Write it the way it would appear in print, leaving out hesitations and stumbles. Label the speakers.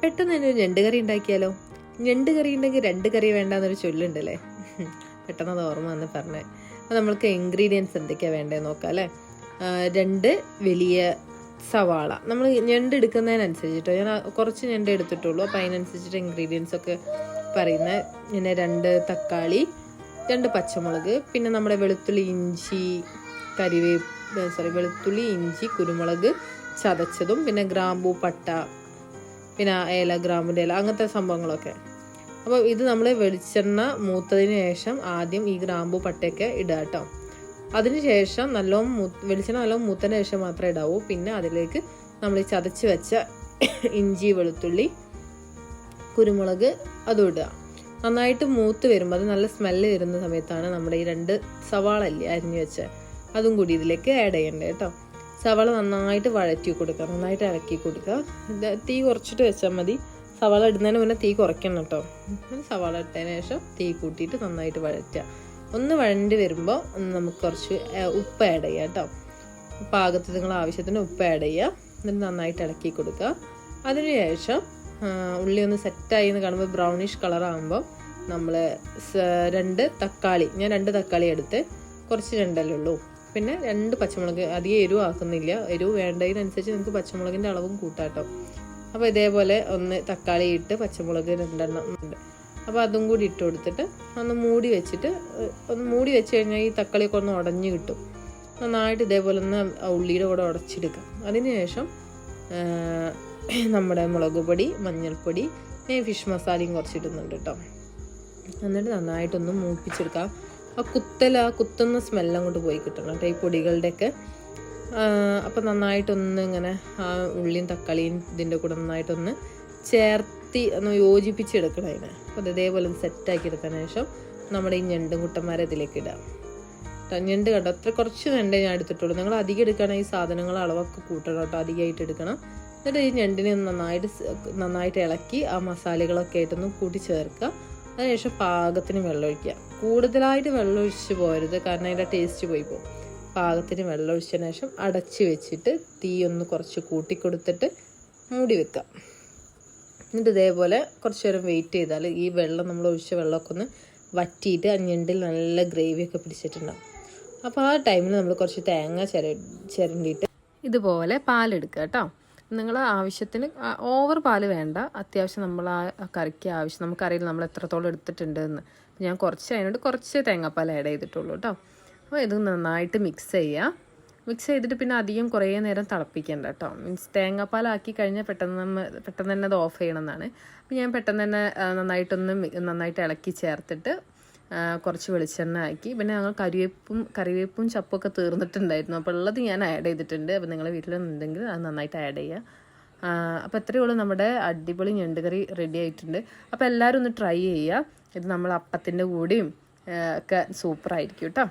Speaker 1: പെട്ടെന്ന് തന്നെ ഒരു ഞണ്ട് കറി ഉണ്ടാക്കിയാലോ? ഞണ്ട് കറി ഉണ്ടെങ്കിൽ രണ്ട് കറി വേണ്ടാന്നൊരു ചൊല്ലുണ്ടല്ലേ. പെട്ടെന്ന് അത് ഓർമ്മ വന്ന് പറഞ്ഞേ. അപ്പോൾ നമ്മൾക്ക് ഇൻഗ്രീഡിയൻസ് എന്തൊക്കെയാണ് വേണ്ടതെന്ന് നോക്കാം അല്ലേ. 2 വലിയ സവാള, നമ്മൾ ഞണ്ട് എടുക്കുന്നതിനനുസരിച്ചിട്ടോ, ഞാൻ കുറച്ച് ഞണ്ട് എടുത്തിട്ടുള്ളൂ, അപ്പോൾ അതിനനുസരിച്ചിട്ട് ഇൻഗ്രീഡിയൻസ് ഒക്കെ പറയുന്നത്. പിന്നെ 2 തക്കാളി, 2 പച്ചമുളക്, പിന്നെ നമ്മുടെ വെളുത്തുള്ളി ഇഞ്ചി കുരുമുളക് ചതച്ചതും, പിന്നെ ഗ്രാമ്പൂ പട്ട, പിന്നെ ഏല, ഗ്രാമ്പൂൻ്റെ ഇല, അങ്ങനത്തെ സംഭവങ്ങളൊക്കെ. അപ്പോൾ ഇത് നമ്മൾ വെളിച്ചെണ്ണ മൂത്തതിന് ശേഷം ആദ്യം ഈ ഗ്രാമ്പൂ പട്ടയൊക്കെ ഇടുക കേട്ടോ. അതിനുശേഷം വെളിച്ചെണ്ണ നല്ലോണം മൂത്തതിന് ശേഷം മാത്രമേ ഇടാവൂ. പിന്നെ അതിലേക്ക് നമ്മൾ ഈ ചതച്ച് വെച്ച ഇഞ്ചി, വെളുത്തുള്ളി, കുരുമുളക് അതും ഇടുക. നന്നായിട്ട് മൂത്ത് വരുമ്പോൾ, അത് നല്ല സ്മെല്ല് വരുന്ന സമയത്താണ് നമ്മുടെ ഈ 2 സവാള അല്ലേ അരിഞ്ഞു വെച്ച അതും കൂടി ഇതിലേക്ക് ആഡ് ചെയ്യണ്ടേ കേട്ടോ. സവാള നന്നായിട്ട് വഴറ്റി കൊടുക്കുക, നന്നായിട്ട് ഇളക്കി കൊടുക്കുക. തീ കുറച്ചിട്ട് വെച്ചാൽ മതി. സവാള ഇടുന്നതിന് മുന്നേ തീ കുറയ്ക്കണം കേട്ടോ. സവാള ഇട്ടതിന് ശേഷം തീ കൂട്ടിയിട്ട് നന്നായിട്ട് വഴറ്റുക. ഒന്ന് വഴണ്ടി വരുമ്പോൾ നമുക്ക് കുറച്ച് ഉപ്പ് ആഡ് ചെയ്യുക കേട്ടോ. പാകത്തിന് നിങ്ങൾ ആവശ്യത്തിന് ഉപ്പ് ആഡ് ചെയ്യുക. എന്നിട്ട് നന്നായിട്ട് ഇളക്കി കൊടുക്കുക. അതിനുശേഷം ഉള്ളി ഒന്ന് സെറ്റായി എന്ന് കാണുമ്പോൾ ബ്രൗണിഷ് കളറാകുമ്പോൾ നമ്മൾ 2 തക്കാളി, ഞാൻ 2 തക്കാളി എടുത്ത്, കുറച്ച് രണ്ടല്ലേ ഉള്ളൂ. പിന്നെ 2 പച്ചമുളക്, അധികം എരിവ് ആക്കുന്നില്ല. എരിവ് വേണ്ടതിനനുസരിച്ച് നിങ്ങൾക്ക് പച്ചമുളകിൻ്റെ അളവും കൂട്ടാട്ടോ. അപ്പോൾ ഇതേപോലെ ഒന്ന് തക്കാളി ഇട്ട് പച്ചമുളക് 2 ഉണ്ട്. അപ്പോൾ അതും കൂടി ഇട്ട് കൊടുത്തിട്ട് ഒന്ന് മൂടി വെച്ച് കഴിഞ്ഞാൽ ഈ തക്കാളിയൊക്കെ ഒന്ന് ഉടഞ്ഞ് കിട്ടും. നന്നായിട്ട് ഇതേപോലെ ഒന്ന് ഉള്ളിയുടെ കൂടെ ഉടച്ചെടുക്കാം. അതിനുശേഷം നമ്മുടെ മുളക് പൊടി, മഞ്ഞൾപ്പൊടി, ഫിഷ് മസാലയും കുറച്ചിടുന്നുണ്ട് കേട്ടോ. എന്നിട്ട് നന്നായിട്ടൊന്ന് മൂപ്പിച്ചെടുക്കാം. കുത്തുന്ന സ്മെല്ല് അങ്ങോട്ട് പോയി കിട്ടണം കേട്ടോ ഈ പൊടികളുടെയൊക്കെ. അപ്പോൾ നന്നായിട്ടൊന്ന് ഇങ്ങനെ ഉള്ളിയും തക്കാളിയും ഇതിൻ്റെ കൂടെ നന്നായിട്ടൊന്ന് ഒന്ന് യോജിപ്പിച്ചെടുക്കണം അതിനെ. അപ്പോൾ ഇതേപോലെ ഒന്ന് സെറ്റാക്കി എടുത്തതിന് ശേഷം നമ്മുടെ ഈ ഞണ്ടും കുട്ടന്മാരെ ഇതിലേക്ക് ഇടാം. ഞണ്ട് കണ്ടോ, കുറച്ച് ഞണ്ടേ ഞാൻ എടുത്തിട്ടുള്ളൂ. നിങ്ങൾ അധികം എടുക്കുകയാണെങ്കിൽ ഈ സാധനങ്ങൾ അളവൊക്കെ കൂട്ടണം കേട്ടോ, അധികമായിട്ട് എടുക്കണം. എന്നിട്ട് ഈ ഞണ്ടിനെ നന്നായിട്ട് ഇളക്കി ആ മസാലകളൊക്കെ ആയിട്ടൊന്ന് കൂട്ടി ചേർക്കുക. അതിനുശേഷം പാകത്തിന് വെള്ളം ഒഴിക്കുക. കൂടുതലായിട്ട് വെള്ളം ഒഴിച്ച് പോകരുത്, കാരണം അതിൻ്റെ ടേസ്റ്റ് പോയി പോകും. പാകത്തിന് വെള്ളം ഒഴിച്ചതിന് ശേഷം അടച്ച് വെച്ചിട്ട് തീ ഒന്ന് കുറച്ച് കൂട്ടിക്കൊടുത്തിട്ട് മൂടി വെക്കുക. എന്നിട്ട് ഇതേപോലെ കുറച്ച് നേരം വെയിറ്റ് ചെയ്താൽ ഈ വെള്ളം, നമ്മൾ ഒഴിച്ച വെള്ളമൊക്കെ ഒന്ന് വറ്റിയിട്ട് ആ ഞണ്ടിൽ നല്ല ഗ്രേവിയൊക്കെ പിടിച്ചിട്ടുണ്ടാകും. അപ്പോൾ ആ ടൈമിൽ നമ്മൾ കുറച്ച് തേങ്ങ ചിരണ്ടിയിട്ട് ഇതുപോലെ പാലെടുക്കുക കേട്ടോ. നിങ്ങൾ ആവശ്യത്തിന് ഓവർ പാൽ വേണ്ട, അത്യാവശ്യം നമ്മൾ ആ കറിക്ക് ആവശ്യം, നമുക്കറിയില്ല നമ്മൾ എത്രത്തോളം എടുത്തിട്ടുണ്ട് എന്ന്. ഞാൻ അതിനോട് കുറച്ച് തേങ്ങാപ്പാൽ ആഡ് ചെയ്തിട്ടുള്ളൂ കേട്ടോ. അപ്പോൾ ഇത് നന്നായിട്ട് മിക്സ് ചെയ്തിട്ട് പിന്നെ അധികം കുറേ നേരം തിളപ്പിക്കേണ്ട കേട്ടോ. മീൻസ് തേങ്ങാപ്പാലാക്കി കഴിഞ്ഞാൽ പെട്ടെന്ന് തന്നെ അത് ഓഫ് ചെയ്യണമെന്നാണ്. അപ്പോൾ ഞാൻ പെട്ടെന്ന് തന്നെ നന്നായിട്ട് ഇളക്കി ചേർത്തിട്ട് കുറച്ച് വെളിച്ചെണ്ണ ആക്കി. പിന്നെ ഞങ്ങൾ കറിവേപ്പും ചപ്പൊക്കെ തീർന്നിട്ടുണ്ടായിരുന്നു, അപ്പോൾ ഉള്ളത് ഞാൻ ആഡ് ചെയ്തിട്ടുണ്ട്. അപ്പോൾ നിങ്ങളുടെ വീട്ടിലുണ്ടെങ്കിൽ അത് നന്നായിട്ട് ആഡ് ചെയ്യുക. അപ്പോൾ എത്രയേ ഉള്ളൂ, നമ്മുടെ അടിപൊളി ഞണ്ട് കറി റെഡി ആയിട്ടുണ്ട്. അപ്പോൾ എല്ലാവരും ഒന്ന് ട്രൈ ചെയ്യുക. ഇത് നമ്മൾ അപ്പത്തിൻ്റെ കൂടെയും ഒക്കെ സൂപ്പറായിരിക്കും കേട്ടോ.